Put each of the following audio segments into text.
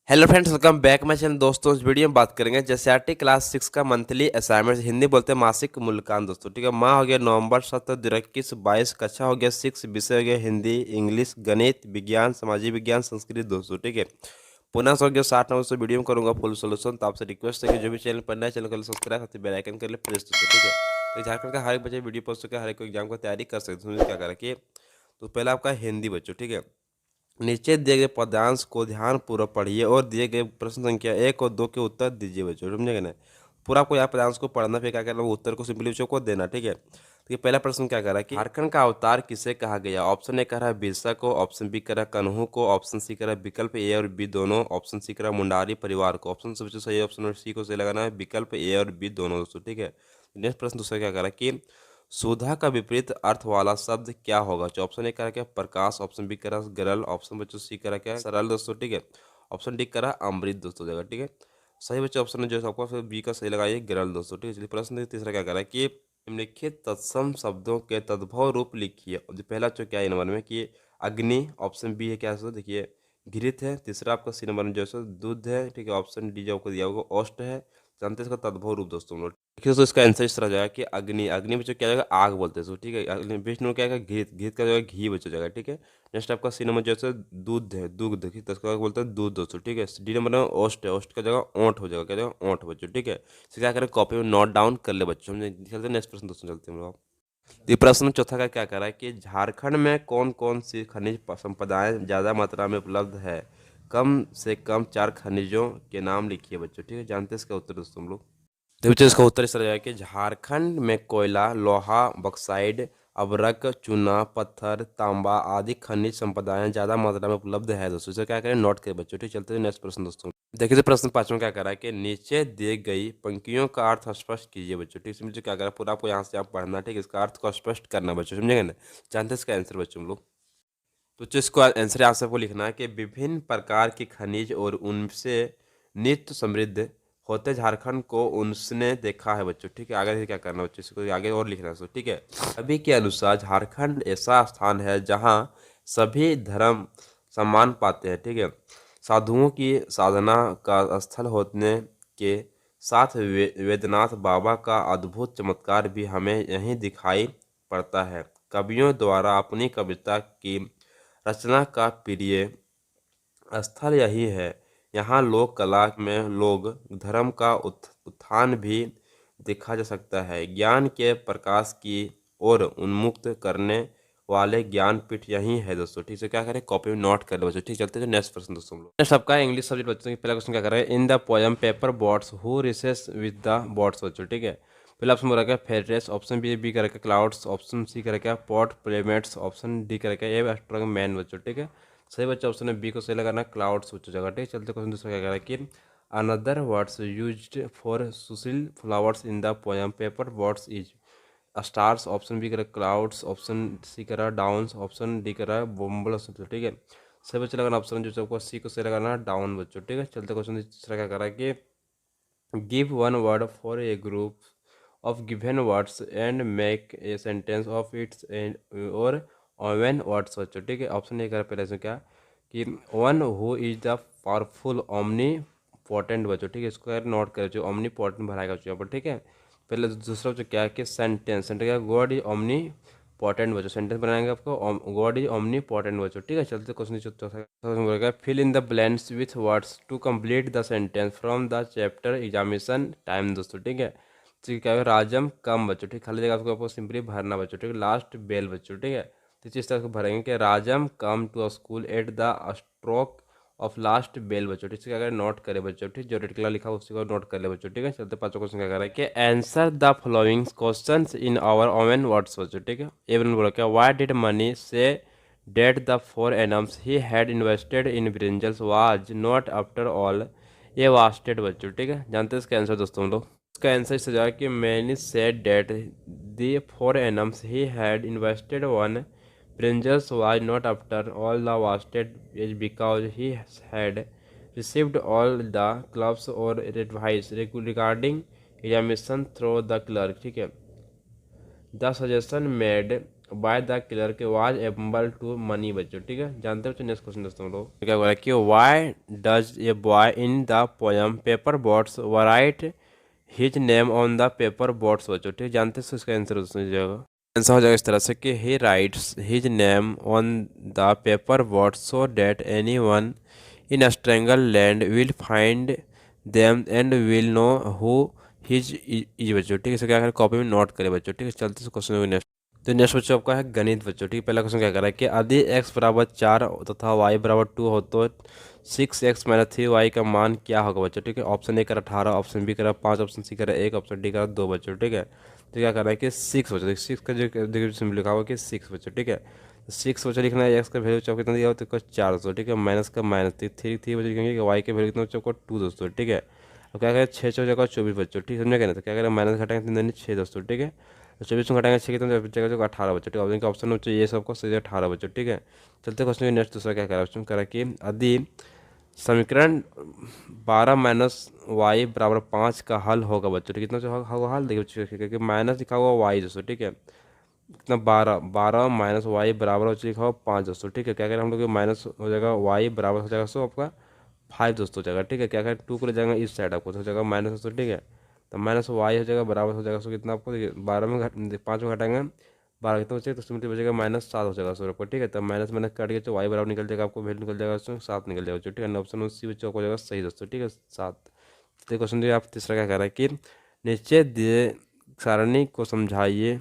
Hello friends, welcome back my channel. दोस्तों, इस video में बात करेंगे जेसीईआरटी क्लास 6 का मंथली असाइनमेंट, हिंदी बोलते हैं मासिक मूल्यांकन। दोस्तों ठीक है, माह हो गया नवंबर 7 2021, 22 कक्षा हो गया 6, विषय हो गया हिंदी, इंग्लिश, गणित, विज्ञान, सामाजिक विज्ञान, संस्कृत। दोस्तों ठीक है, पुनः हो गया 60 नंबर से वीडियो में करूंगा फुल सोल्यूशन। तो आपसे रिक्वेस्ट है कि जो भी चैनल पर नया चैनल को सब्सक्राइब करते बेल आइकन कर ले प्रेस। दोस्तों ठीक है, तो झारखंड का हर एक बच्चे वीडियो पोस्ट करके हर एक एग्जाम को तैयारी कर सकते हैं। क्या करें कि तो पहले आपका हिंदी बच्चों ठीक है, नीचे दिए गए पद्यांश को ध्यान पूर्वक पढ़िए और दिए गए प्रश्न संख्या 1 और 2 के उत्तर दीजिए बच्चों। समझेंगे ना, पूरा आपको यहाँ पद्यांश को पढ़ना, फिर क्या करना, उत्तर को सिंपली बच्चों को देना। ठीक है, तो ये पहला प्रश्न क्या कह रहा है कि झारखंड का अवतार किसे कहा गया। ऑप्शन ए कह रहा है बिरसा को, ऑप्शन बी कह रहा है कन्हू को, ऑप्शन सी कह रहा है विकल्प ए और बी दोनों, ऑप्शन सी कह रहा है मुंडारी परिवार को। ऑप्शन सबसे सही ऑप्शन सी को सही लगाना है, विकल्प ए और बी दोनों। दोस्तों ठीक है, नेक्स्ट प्रश्न दूसरा क्या कह रहा है कि सुधा का विपरीत अर्थ वाला शब्द क्या होगा। तो ऑप्शन ए करा क्या प्रकाश, ऑप्शन बी करा गरल, ऑप्शन बच्चों सी करा क्या सरल। दोस्तों ठीक है, ऑप्शन डी करा अमृत। दोस्तों जगह ठीक है, सही बच्चों ऑप्शन जो है आपको फिर बी का सही लगाइए गरल। दोस्तों ठीक है, चलिए प्रश्न देखिए तीसरा क्या करा है कि निम्नलिखित तत्सम शब्दों के तद्भव रूप लिखिए। और जो पहला जो क्या है नंबर में कि अग्नि, ऑप्शन बी है क्या है देखिए घृत है। तीसरा आपका सी नंबर में जो है दूध है। ठीक है, ऑप्शन डी जो आपको दिया होगा ओष्ट है। जानते हैं इसका तद्भव रूप दोस्तों हम लोग। देखिए तो इसका आंसर इस तरह जाएगा कि अग्नि, अग्नि बच्चों क्या जाएगा आग बोलते हैं। ठीक है, बेस्ट नंबर क्या है घृत, घृत का जो है घी बच्चों जाएगा। ठीक है, नेक्स्ट आपका सी नंबर जो है दूध है, दूध देखिए तो इसका बोलते हैं दूध। दोस्तों ठीक है, डी नंबर में ओस्ट है, ओस्ट का जगह ओंठ हो जाएगा, क्या जगह ओंठ बच्चों। ठीक है, इसे क्या करें कॉपी में नोट डाउन कर ले बच्चों। हम चलते नेक्स्ट प्रश्न दोस्तों, चलते हैं हम लोग। तो ये प्रश्न चौथा का क्या कर रहा है कि झारखंड में कौन कौन सी खनिज संपदाएं ज्यादा मात्रा में उपलब्ध है। कम से कम 4 खनिजों के नाम लिखिए बच्चों। ठीक है, जानते हैं इसका उत्तर दोस्तों हम लोग। तो बच्चों इसका उत्तर इस तरह है कि झारखंड में कोयला, लोहा, बॉक्साइड, अभ्रक, चूना, पत्थर, तांबा आदि खनिज संपदाएं ज्यादा मात्रा में उपलब्ध है। दोस्तों इसे क्या करें नोट करें बच्चों। ठीक, चलते हैं नेक्स्ट प्रश्न दोस्तों। देखिए तो प्रश्न पांचवा क्या कर रहा है कि नीचे दी गई पंक्तियों का अर्थ स्पष्ट कीजिए बच्चों। ठीक, इसमें जो क्या कर रहा है पूरा आपको यहाँ से आप पढ़ना। ठीक, इसका अर्थ को स्पष्ट करना बच्चों, समझेंगे ना। जानते हैं इसका आंसर बच्चों हम लोग। तो जो इसको आंसर यहाँ से आपको लिखना है कि विभिन्न प्रकार के खनिज और उनसे नित्य समृद्ध होते झारखंड को उनने देखा है बच्चों। ठीक है, आगे से क्या करना बच्चों, इसको आगे और लिखना है। ठीक है, अभी के अनुसार झारखंड ऐसा स्थान है जहाँ सभी धर्म सम्मान पाते हैं। ठीक है, साधुओं की साधना का स्थल होने के साथ वेदनाथ बाबा का अद्भुत चमत्कार भी हमें यहीं दिखाई पड़ता है। कवियों द्वारा अपनी कविता की रचना का प्रिय स्थल यही है। यहाँ लोक कला में लोग धर्म का उत्थान भी देखा जा सकता है। ज्ञान के प्रकाश की ओर उन्मुक्त करने वाले ज्ञानपीठ यही है। दोस्तों ठीक से क्या करें कॉपी में नोट कर लो बच्चों। ठीक, चलते हैं नेक्स्ट प्रश्न दोस्तों हम लोग। नेक्स्ट आपका इंग्लिश सब्जेक्ट बच्चों की पहला क्वेश्चन क्या कर रहे हैं इन the poem paper boats who recess with the boats बच्चों। ठीक है, पहला ऑप्शन बोला गया फेडरेस, ऑप्शन बी करेगा क्लाउड्स, ऑप्शन सी करेगा पॉट प्लेमेट्स, ऑप्शन डी करेगा ए एस्ट्रोनॉमी मैन बच्चों। ठीक है, सही बच्चा ऑप्शन है बी को सही लगाना क्लाउड्स बच्चों जगह। ठीक, चलते क्वेश्चन दूसरा क्या कह रहा है कि अनदर वर्ड्स यूज्ड फॉर सुशील flowers in the poem paper boats is stars, option B करा क्लाउड्स, ऑप्शन सी करा डाउन्स, ऑप्शन डी करा बोम्बल्स। ठीक है, सही बच्चा लगाना ऑप्शन जो आपको सी को सही लगाना डाउन बच्चों। ठीक है, चलते क्वेश्चन दूसरा क्या कर रहा है कि give one word for a group of given words and make a sentence of its और when words बच्चों। ठीक है, ऑप्शन ए करा पहले इसमें क्या कि one who is the powerful omni potent बच्चों। ठीक है, इसको यार नोट कर ओमनी पोटेंट भराएगा बच्चों यहाँ पर। ठीक है, पहले दूसरा बच्चों क्या है कि सेंटेंस, सेंटेंस क्या गॉड इज ओमनी पोटेंट बच्चों। सेंटेंस बनाएंगे आपको गॉड इज ओमनी पोटेंट बच्चों। ठीक है, चलते क्वेश्चन चौथा fill in the blanks with words to complete the sentence from the chapter examination time दोस्तों। ठीक है, तो क्या है राजम कम बच्चों। ठीक, खाली जगह आपको सिंपली भरना बच्चों। ठीक, लास्ट बेल बच्चों। ठीक है, तो इस तरह से भरेंगे कि Rajam come to school at the stroke of last bell बच्चों। ठीक, क्या करें नोट करें बच्चों। ठीक, जो रेड कलर लिखा उसी को नोट कर ले बच्चों। ठीक है, चलते पांचों क्वेश्चन क्या कर रहा है कि answer the following question in our own words बच्चों। ठीक है, एवन बोला क्या why did Mani say that the 4 annums he had invested in brinjals was not after all ये वास्टेड बच्चों। ठीक है, जानते हैं इसका आंसर दोस्तों हम लोग। इसका आंसर इस जाएगा कि Mani said that the 4 annums he had invested one brinjals was not after all the wasted is because he had received all the clubs or advice regarding examination through the clerk। ठीक है, the suggestion made by the clerk was able to Mani बच्चों, ठीक है। जानते हो next question दोस्तों हम लोग क्या बोला कि why does a boy in the poem paper boats right his name on the paper boats बच्चों, ठीक है। जानते हो इसका आंसर दोस्तों जाएगा, आंसर हो जाएगा इस तरह से कि he writes his name on the paper boats so that any one in strange land will find them and will know who his is बच्चों, ठीक है। इसे क्या करें कॉपी में नोट करें बच्चों, ठीक है। चलते क्वेश्चन नेक्स्ट। तो नेक्स्ट बच्चों आपका है गणित बच्चों, ठीक है। पहला क्वेश्चन क्या करा है कि यदि x बराबर 4 तथा y बराबर 2 हो तो 6x माइनस 3y का मान क्या होगा बच्चों, ठीक है। ऑप्शन ए करा 18, ऑप्शन बी करा 5, ऑप्शन सी करा 1, ऑप्शन डी करा 2 बच्चों, ठीक है। तो क्या करना है कि 6 बच्चों, 6 का जो सिंबल लिखा हुआ कि 6 बच्चों, ठीक है। 6 बच्चों लिखना है, एक्स का वैल्यू चौक कितना दिया हो तो 4 दोस्तों, ठीक है। माइनस का माइनस 3 बच्चों लिखेंगे, वाई के वैल्यू कितना चौक 2 दोस्तों, ठीक है। अब क्या करें 6 चौक जगह 24 बच्चों, ठीक है। समझे क्या ना, तो क्या करें माइनस घटाएंगे 3 6 दोस्तों, ठीक है। तो 24 में घटाएंगे 6 कितना बचेगा जो 18 बच्चों, ठीक है। ऑप्शन का ऑप्शन बच्चों ये सबको सही 18 बच्चों, ठीक है। चलते क्वेश्चन नेक्स्ट दूसरा क्या करा क्वेश्चन करा कि यदि समीकरण 12 माइनस वाई बराबर 5 का हल होगा बच्चों, ठीक है। कितना होगा हल देखिए बच्चों, क्योंकि माइनस लिखा हुआ वाई दोस्तों, ठीक है। कितना 12 माइनस वाई बराबर हो लिखा हुआ 5 दोस्तों, ठीक है। क्या करें हम लोग माइनस हो जाएगा वाई बराबर हो जाएगा सो आपका 5 दोस्तों हो जाएगा, ठीक है। क्या करें 2 को ले जाएगा इस साइड आपको तो हो जाएगा माइनस दोस्तों, ठीक है। तो माइनस वाई हो जाएगा बराबर हो जाएगा सो कितना आपको देखिए 12 में 5 में घटाएंगे 12 कितना बचेगा तो सिंपली बचेगा -7 हो जाएगा सो आपको, ठीक है। तो माइनस माइनस काट के तो वाई बराबर निकल जाएगा, आपको वैल्यू निकल जाएगा उसमें 7 निकल जाएगा, ठीक है। ऑप्शन सी बच्चों को हो जाएगा सही दोस्तों, ठीक है 7। तो क्वेश्चन जो आप तीसरा क्या कह रहा है कि नीचे दिए सारणी को समझाइए,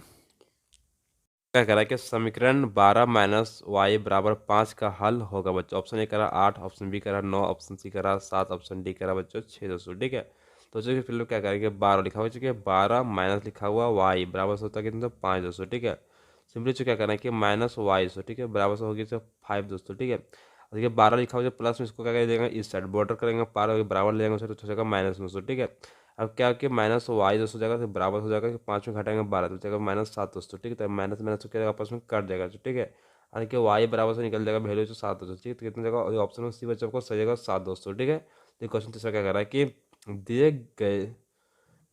क्या करा कि समीकरण 12 माइनस वाई बराबर 5 का हल होगा बच्चों। ऑप्शन ए करा 8, ऑप्शन बी करा 9, ऑप्शन सी करा 7, ऑप्शन डी करा बच्चों 6 दोस्तों, ठीक है। तो चलिए फिर लोग क्या करेंगे 12 लिखा हुआ है 12 माइनस लिखा हुआ वाई बराबर से होता है कितना 5 दोस्तों, ठीक है। सिंपली क्या करना है कि माइनस वाई दोस्तों, ठीक है बराबर से होगी 5 दोस्तों, ठीक है। और देखिए 12 लिखा हुआ प्लस में इसको क्या कर देंगे इस साइड बॉर्डर करेंगे, पार बराबर ले जाएंगे तो हो जाएगा माइनस दोस्तों, ठीक है। अब क्या कि माइनस वाई दोस्तों हो जाएगा तो बराबर हो जाएगा कि 5 में घटाएंगे 12 तो जाएगा -7 दोस्तों, ठीक है। तो माइनस माइनस क्या आपस में कट जाएगा, ठीक है। यानी कि वाई बराबर से निकल जाएगा वैल्यू जो 7 दोस्तों, ठीक है। तो कितना जगह ऑप्शन में सी बच्चों को सही जगह 7 दोस्तों, ठीक है। तो क्वेश्चन तीसरा क्या कर रहा है कि दिए गए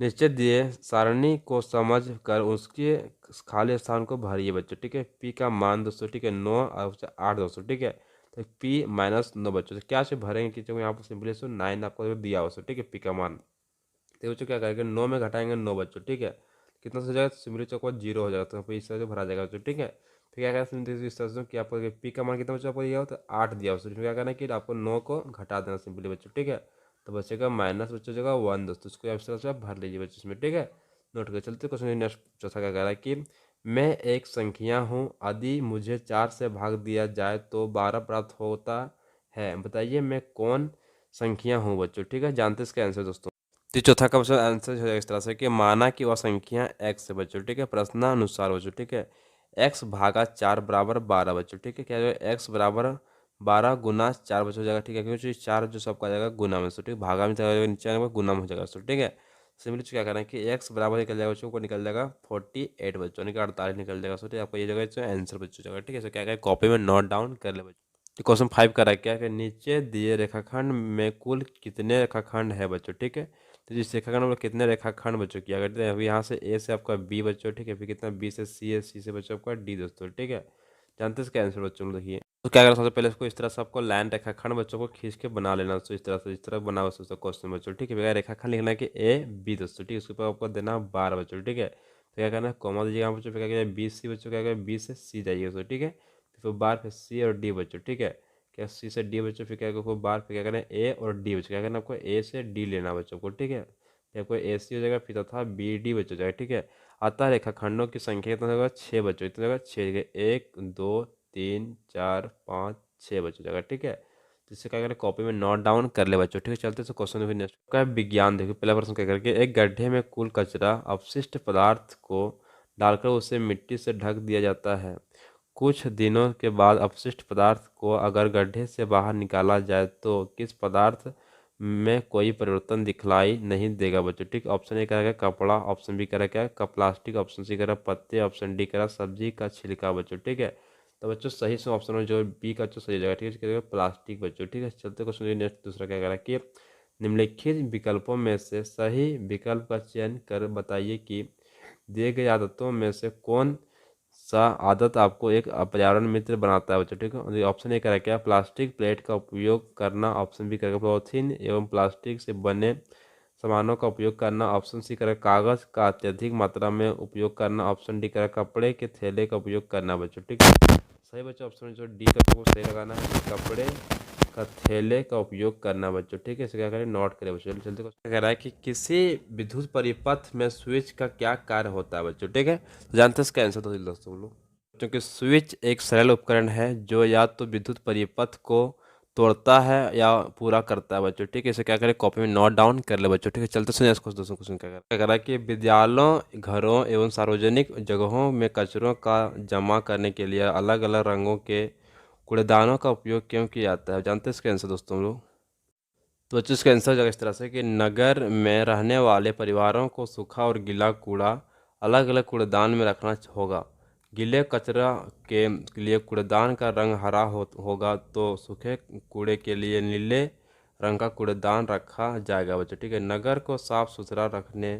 निश्चित दिए सारणी को समझ कर उसके खाली स्थान को भरिए बच्चों, ठीक है। पी का मान दोस्तों, ठीक है 9 और 8 दोस्तों, ठीक है। तो पी -9 बच्चों तो क्या से भरेंगे कि यहाँ पर सिंपली 9 आपको दिया दोस्तों, ठीक है पी का मान। तो बच्चों क्या करेंगे 9 में घटाएंगे 9 बच्चों, ठीक है। कितना हो जाएगा सिमरी चौक 0 हो जाएगा तो फिर इस तरह से भरा जाएगा बच्चों, ठीक है। फिर क्या करें इस तरह से कि आपको पी का मान कितना बच्चों आपको दिया हो तो 8 दिया हो, क्या करना है कि आपको 9 को घटा देना सिंपली बच्चों, ठीक है। तो बचेगा माइनस बच्चों जगह 1 दोस्तों, इसको इस तरह से आप भर लीजिए बच्चों इसमें, ठीक है। नोट कर चलते क्वेश्चन नेक्स्ट चौथा क्या कह रहा है कि मैं एक संख्या हूँ यदि मुझे 4 से भाग दिया जाए तो 12 प्राप्त होता है, बताइए मैं कौन संख्या हूँ बच्चों, ठीक है। जानते इसका आंसर दोस्तों। तो चौथा का क्वेश्चन आंसर हो जाएगा इस तरह से कि माना कि वह संख्या x है बच्चों, ठीक है। प्रश्नानुसार बच्चों, ठीक है। x भागा 4 बराबर 12 बच्चों, ठीक है। क्या है x बराबर 12 गुना 4 बच्चों हो जाएगा, ठीक है। क्योंकि 4 जो सबका आ जाएगा गुना में दोस्तों, ठीक है। भागा में जाएगा नीचे आएगा गुना में हो जाएगा दोस्तों, ठीक है। सिंपली क्या करना है कि x बराबर निकल जाएगा बच्चों को निकल जाएगा 48 बच्चों, यानी कि 48 निकल जाएगा दोस्तों, आपको ये जगह आंसर बच्चों जाएगा, ठीक है। क्या करें कॉपी में नोट डाउन कर ले बच्चों। क्वेश्चन 5 करा क्या है नीचे दिए रेखाखंड में कुल कितने रेखाखंड है बच्चों, ठीक है। तो जिस रेखाखंड में कितने रेखाखंड बच्चों किया करते हैं, अभी यहाँ से ए से आपका बी बच्चों, ठीक है। फिर कितना बी से सी है, सी से बच्चों आपका डी दोस्तों, ठीक है। जानते हैं इसका आंसर बच्चों देखिए। तो क्या करना सबसे पहले इसको इस तरह से आपको लाइन रेखाखंड बच्चों को खींच के बना लेना दोस्तों, इस तरह बना हुआ दोस्तों क्वेश्चन बच्चों, ठीक है। बगैर रेखाखंड लिखना है कि ए बी दोस्तों, ठीक है। उसके ऊपर आपको देना 12 बच्चों, ठीक है। तो क्या करना है कॉमा दीजिएगा बच्चों, फिर क्या करें बी सी बच्चों, क्या करें बी से सी जाइए दोस्तों, ठीक है। फिर बार फिर सी और डी बच्चों, ठीक है। क्या सी से डी बच्चों, फिर क्या करें बार फिर क्या करें ए और डी बच्चों, क्या करना आपको ए से डी लेना बच्चों को, ठीक है। आपको ए सी हो जाएगा फिर तथा बी डी बच्चों जाएगा, ठीक है। अतः रेखाखंडों की संख्या कितना होगा 6 बच्चों, इतना होगा 6 1 2 3 4 5 6 बच्चों जाएगा, ठीक है। तो इससे क्या करें कॉपी में नोट डाउन कर ले बच्चों, ठीक है। चलते हैं क्वेश्चन फिर नेक्स्ट का विज्ञान देखिए। पहला प्रश्न क्या करके एक गड्ढे में कुल कचरा अपशिष्ट पदार्थ को डालकर उसे मिट्टी से ढक दिया जाता है। कुछ दिनों के बाद अपशिष्ट पदार्थ को अगर गड्ढे से बाहर निकाला जाए तो किस पदार्थ में कोई परिवर्तन दिखलाई नहीं देगा बच्चों, ठीक। ऑप्शन ए करेगा कपड़ा, ऑप्शन बी करेगा क्या प्लास्टिक, ऑप्शन सी करेगा पत्ते, ऑप्शन डी करेगा सब्जी का छिलका बच्चों, ठीक है। तो बच्चों सही से ऑप्शन में जो बी का जो सही जगह, ठीक है प्लास्टिक बच्चों, ठीक है। चलते क्वेश्चन नेक्स्ट दूसरा क्या करेगा कि निम्नलिखित विकल्पों में से सही विकल्प का चयन कर बताइए कि दिए गए आदतों में से कौन सा आदत आपको एक पर्यावरण मित्र बनाता है बच्चों, ठीक है। ऑप्शन ए करेगा क्या, प्लास्टिक प्लेट का उपयोग करना। ऑप्शन बी करेगा पॉलीथीन एवं प्लास्टिक से बने सामानों का उपयोग करना। ऑप्शन सी करेगा कागज़ का अत्यधिक मात्रा में उपयोग करना। ऑप्शन डी करेगा कपड़े के थैले का उपयोग करना बच्चों, ठीक है। सही बच्चों ऑप्शन जो डी का आपको सही लगाना है, कपड़े का थैले का उपयोग करना बच्चों, ठीक है। इसे क्या करें, नोट करें बच्चों। चलते क्वेश्चन कह रहा है कि किसी विद्युत परिपथ में स्विच का क्या कार्य होता है बच्चों, ठीक है। तो जानते हैं इसका आंसर तो दोस्तों लोग, क्योंकि स्विच एक सरल उपकरण है जो या तो विद्युत परिपथ को तोड़ता है या पूरा करता है बच्चों, ठीक है। इसे क्या करें, कॉपी में नोट डाउन कर ले बच्चों, ठीक है। चलते सुनिए इसको दोस्तों। क्वेश्चन क्या कर रहा है कि विद्यालयों, घरों एवं सार्वजनिक जगहों में कचरों का जमा करने के लिए अलग अलग रंगों के कूड़ेदानों का उपयोग क्यों किया जाता है। जानते हैं इसका आंसर दोस्तों हम लोग। तो बच्चों इसका आंसर जगह इस तरह से कि नगर में रहने वाले परिवारों को सूखा और गीला कूड़ा अलग अलग कूड़ेदान में रखना होगा। गीले कचरा के लिए कूड़ेदान का रंग हरा होगा तो सूखे कूड़े के लिए नीले रंग का कूड़ेदान रखा जाएगा बच्चों, ठीक है। नगर को साफ सुथरा रखने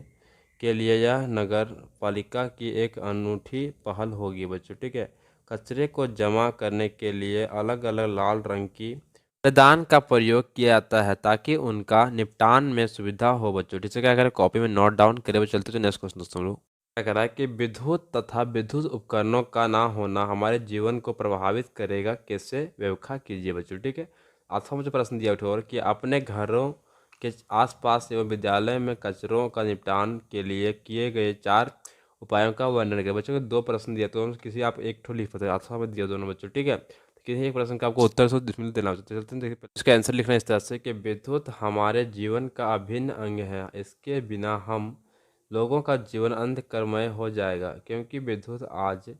के लिए यह नगर पालिका की एक अनूठी पहल होगी बच्चों, ठीक है। कचरे को जमा करने के लिए अलग अलग लाल रंग की कूड़ेदान का प्रयोग किया जाता है ताकि उनका निपटान में सुविधा हो बच्चों, ठीक है। क्या करें, कॉपी में नोट डाउन करे चलते। तो नेक्स्ट क्वेश्चन दोस्तों लोग क्या कह रहा है कि विद्युत तथा विद्युत उपकरणों का ना होना हमारे जीवन को प्रभावित करेगा, कैसे, व्याख्या कीजिए बच्चों, ठीक है। अथवा मुझे प्रश्न दिया और कि अपने घरों के आसपास एवं विद्यालय में कचरों का निपटान के लिए किए गए 4 उपायों का वर्णन करें बच्चों को। 2 प्रश्न दिया तो किसी आप एक ठो लिख सकते हैं, अथवा में दिया दोनों बच्चों, ठीक है। किसी एक प्रश्न का आपको उत्तर सो इसमें देना होता है। चलते हैं देखिए इसका आंसर लिखना इस तरह से कि विद्युत हमारे जीवन का अभिन्न अंग है, इसके बिना हम लोगों का जीवन अंधकारमय हो जाएगा, क्योंकि विद्युत आज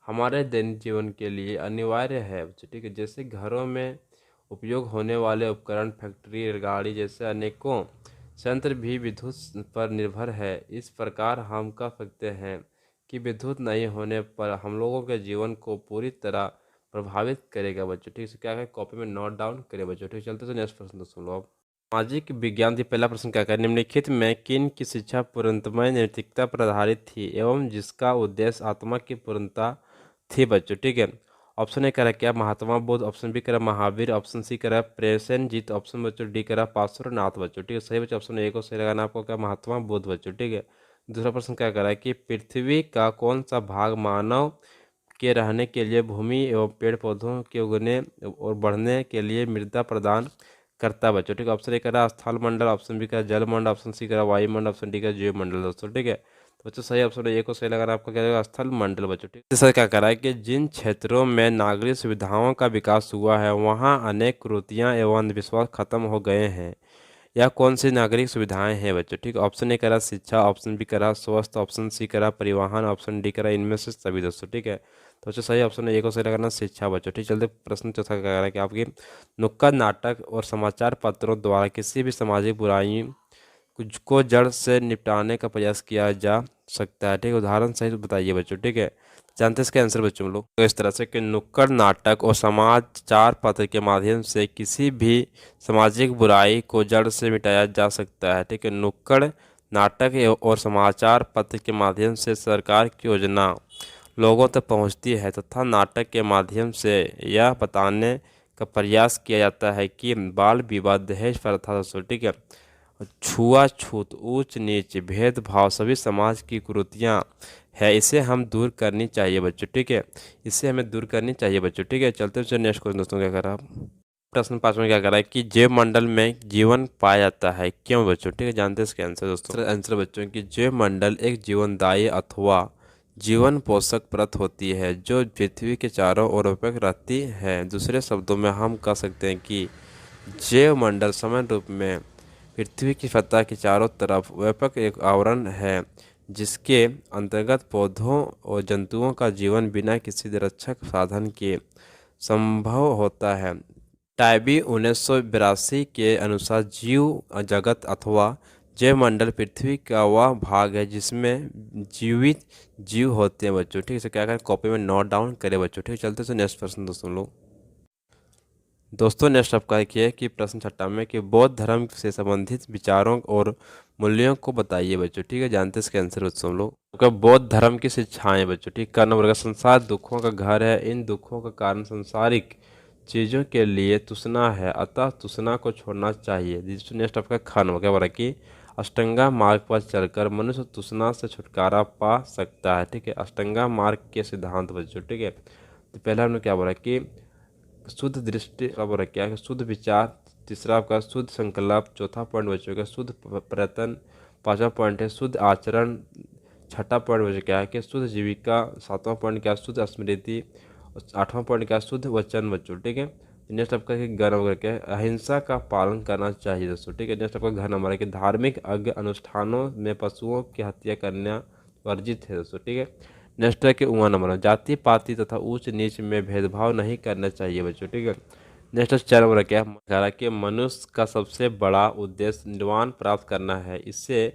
हमारे दैनिक जीवन के लिए अनिवार्य है, ठीक है। जैसे घरों में उपयोग होने वाले उपकरण, फैक्ट्री, रेलगाड़ी जैसे अनेकों संयंत्र भी विद्युत पर निर्भर है। इस प्रकार हम कह सकते हैं कि विद्युत नहीं होने पर हम लोगों के जीवन को पूरी तरह प्रभावित करेगा बच्चों, ठीक है। क्या है, कॉपी में नोट डाउन करें बच्चों, ठीक है। चलते तो नेक्स्ट प्रश्न दोस्तों लोग सामाजिक विज्ञान की पहला प्रश्न क्या है, निम्नलिखित में किन की शिक्षा पूर्णतमय नैतिकता पर आधारित थी एवं जिसका उद्देश्य आत्मा की पूर्णता थी बच्चों, ठीक है। ऑप्शन ए करा क्या, महात्मा बुद्ध। ऑप्शन बी करा महावीर। ऑप्शन सी करा प्रेसेनजीत। ऑप्शन बच्चों डी करा पार्श्वनाथ बच्चों, ठीक है। सही बच्चों ऑप्शन ए को सही लगाना आपको, क्या, महात्मा बुद्ध बच्चों, ठीक है। दूसरा प्रश्न क्या करा है कि पृथ्वी का कौन सा भाग मानव के रहने के लिए भूमि एवं पेड़ पौधों के उगने और बढ़ने के लिए मृदा प्रदान करता है बच्चों, ठीक है। ऑप्शन ए करा स्थल मंडल। ऑप्शन बी करा जल मंडल। ऑप्शन सी करा वायुमंडल। ऑप्शन डी करा जीव मंडल दोस्तों, ठीक है। तो बच्चों सही ऑप्शन ए को सही लगाना आपका क्या रहेगा, स्थल मंडल बच्चों, ठीक है। सर क्या करा है कि जिन क्षेत्रों में नागरिक सुविधाओं का विकास हुआ है वहाँ अनेक कुरीतियाँ एवं अंधविश्वास खत्म हो गए हैं। यह कौन सी नागरिक सुविधाएं हैं बच्चों, ठीक है। ऑप्शन ए करा शिक्षा। ऑप्शन बी करा स्वास्थ्य। ऑप्शन सी करा परिवहन। ऑप्शन डी करा इनमें से सभी दोस्तों, ठीक है। तो बच्चों सही ऑप्शन ए को सही लगाना शिक्षा बच्चों, ठीक। चलते प्रश्न चौथा क्या कह रहा है कि आपकी नुक्कड़ नाटक और समाचार पत्रों द्वारा किसी भी सामाजिक बुराई कुछ को जड़ से निपटाने का प्रयास किया जा सकता है, ठीक है। उदाहरण सहित बताइए बच्चों, ठीक है। जानते हैं इसके आंसर बच्चों हम लोग तो इस तरह से कि नुक्कड़ नाटक और समाचार पत्र के माध्यम से किसी भी सामाजिक बुराई को जड़ से मिटाया जा सकता है, ठीक है। नुक्कड़ नाटक और समाचार पत्र के माध्यम से सरकार की योजना लोगों तक पहुंचती है तथा नाटक के माध्यम से यह बताने का प्रयास किया जाता है कि बाल विवाह, दहेज प्रथा, ठीक है, छुआछूत, ऊंच नीच, भेदभाव सभी समाज की कुरीतियाँ है, इसे हम दूर करनी चाहिए बच्चों, ठीक है। इसे हमें दूर करनी चाहिए बच्चों, ठीक है। चलते चलिए नेक्स्ट क्वेश्चन दोस्तों क्या करा प्रश्न 5 में क्या करा है कि जैव मंडल में जीवन पाया जाता है क्यों बच्चों, ठीक है। जानते हैं इसके आंसर दोस्तों। आंसर बच्चों कि जैव मंडल एक जीवनदायी अथवा जीवन पोषक परत होती है जो पृथ्वी के चारों ओर व्यापक रहती है। दूसरे शब्दों में हम कह सकते हैं कि जैव मंडल समान रूप में पृथ्वी की सतह के चारों तरफ व्यापक एक आवरण है जिसके अंतर्गत पौधों और जंतुओं का जीवन बिना किसी रक्षक साधन के संभव होता है। टाइबी 1982 के अनुसार जीव जगत अथवा जैव मंडल पृथ्वी का वह भाग है जिसमें जीवित जीव होते हैं बच्चों, ठीक है। क्या करें, कॉपी में नोट डाउन करें बच्चों, ठीक है। चलते हैं नेक्स्ट प्रश्न दोस्तों लोग दोस्तों नेक्स्ट आपका एक ये है कि प्रश्न छठा में कि बौद्ध धर्म से संबंधित विचारों और मूल्यों को बताइए बच्चों। ठीक है, जानते हैं इसका आंसर बच्चों हम लोग। आपका बौद्ध धर्म की शिक्षाएं बच्चों। ठीक, का नंबर का संसार दुखों का घर है, इन दुखों का कारण संसारिक चीजों के लिए तुष्णा है, अतः तुष्णा को छोड़ना चाहिए। नेक्स्ट आपका खा नंबर क्या बोला कि अष्टांगा मार्ग पर चलकर मनुष्य तुष्णा से छुटकारा पा सकता है। ठीक है, अष्टांगा मार्ग के सिद्धांत बच्चों। ठीक है, तो पहला हमने क्या बोला कि शुद्ध दृष्टि का बोला क्या है, शुद्ध विचार। तीसरा आपका शुद्ध संकल्प। चौथा पॉइंट बच्चों का शुद्ध प्रयत्न। पांचवा पॉइंट है शुद्ध आचरण। छठा पॉइंट बच्चों क्या है कि शुद्ध जीविका। सातवां पॉइंट क्या है शुद्ध स्मृति। और आठवां पॉइंट क्या है शुद्ध वचन बच्चों। ठीक है, नेक्स्ट आपका घर नंबर क्या है अहिंसा का पालन करना चाहिए दोस्तों। ठीक है, नेक्स्ट आपका घर नंबर है कि धार्मिक अनुष्ठानों में पशुओं की हत्या करना वर्जित है दोस्तों। ठीक है, नेक्स्ट है कि उमा नंबर जाति पाति तथा ऊंच नीच में भेदभाव नहीं करना चाहिए बच्चों। ठीक है, नेक्स्ट चार नंबर क्या है कह रहा है कि मनुष्य का सबसे बड़ा उद्देश्य निर्वाण प्राप्त करना है, इससे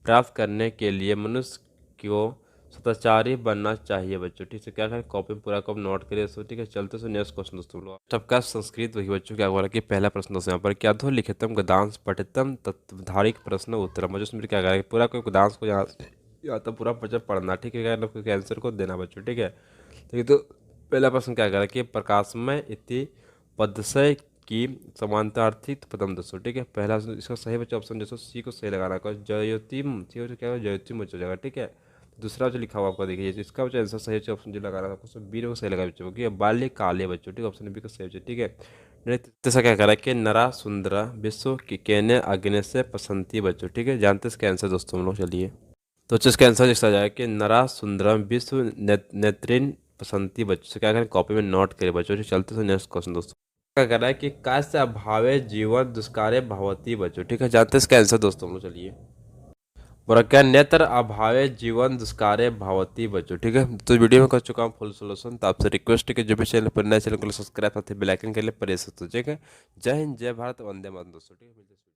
प्राप्त करने के लिए मनुष्य को सदाचारी बनना चाहिए बच्चों। ठीक है, क्या करें कॉपी में पूरा कॉप नोट करिए दोस्तों। ठीक है, चलते सो नेक्स्ट क्वेश्चन दोस्तों लोग सबका संस्कृत वही बच्चों क्या बोला कि पहला प्रश्न दोस्तों यहाँ पर क्या धो लिखितम गदांश पठितम तत्वधारिक प्रश्न उत्तरम बच्चों उसमें क्या करें पूरा कोई गदांश को यहाँ या तो पूरा बच्चा पढ़ना। ठीक है, क्या आंसर को देना बच्चों। ठीक है, तो पहला प्रश्न क्या करें कि प्रकाशमय इति पदस्य की समानार्थी पदम दोस्तों। ठीक है, पहला इसका सही बच्चा ऑप्शन दोस्तों सी को सही लगाना का जयोतिम सी हो क्या जयोतिम बच्चों जाएगा। ठीक है, दूसरा जो लिखा हुआ आपको देखिए इसका बच्चा आंसर सही बच्चा ऑप्शन जो लगा रहा था बी को सही लगा बच्चों क्योंकि बाल्य काले बच्चों। ठीक है, ऑप्शन बी को सही बच्चे। ठीक है, तीसरा क्या करा कि नरा सुंदरा विश्व की केने अग्नि से पसंती बच्चों। ठीक है, जानते हैं इसका आंसर दोस्तों हम लोग चलिए। तो इसका आंसर लिखा जाए कि नरा सुंदरम विश्व नेत्रिन पसंती बच्चों से क्या करें कॉपी में नोट करें बच्चों। चलते हैं नेक्स्ट क्वेश्चन दोस्तों क्या कर रहा है कि काश्य अभावे जीवन दुष्कारे भगवती बच्चों। ठीक है, जानते हैं इसका आंसर दोस्तों हम लोग चलिए। बोला क्या नेत्र अभावे जीवन दुष्कारे भगवती बच्चों। ठीक है, तो वीडियो में कर चुका हूँ फुल सोल्यूशन। तो आपसे रिक्वेस्ट है कि जो भी चैनल पर नए चैनल को सब्सक्राइब करते बेल आइकन के लिए प्रेस होते। ठीक है, जय हिंद जय भारत वंदे मातरम दोस्तों। ठीक है।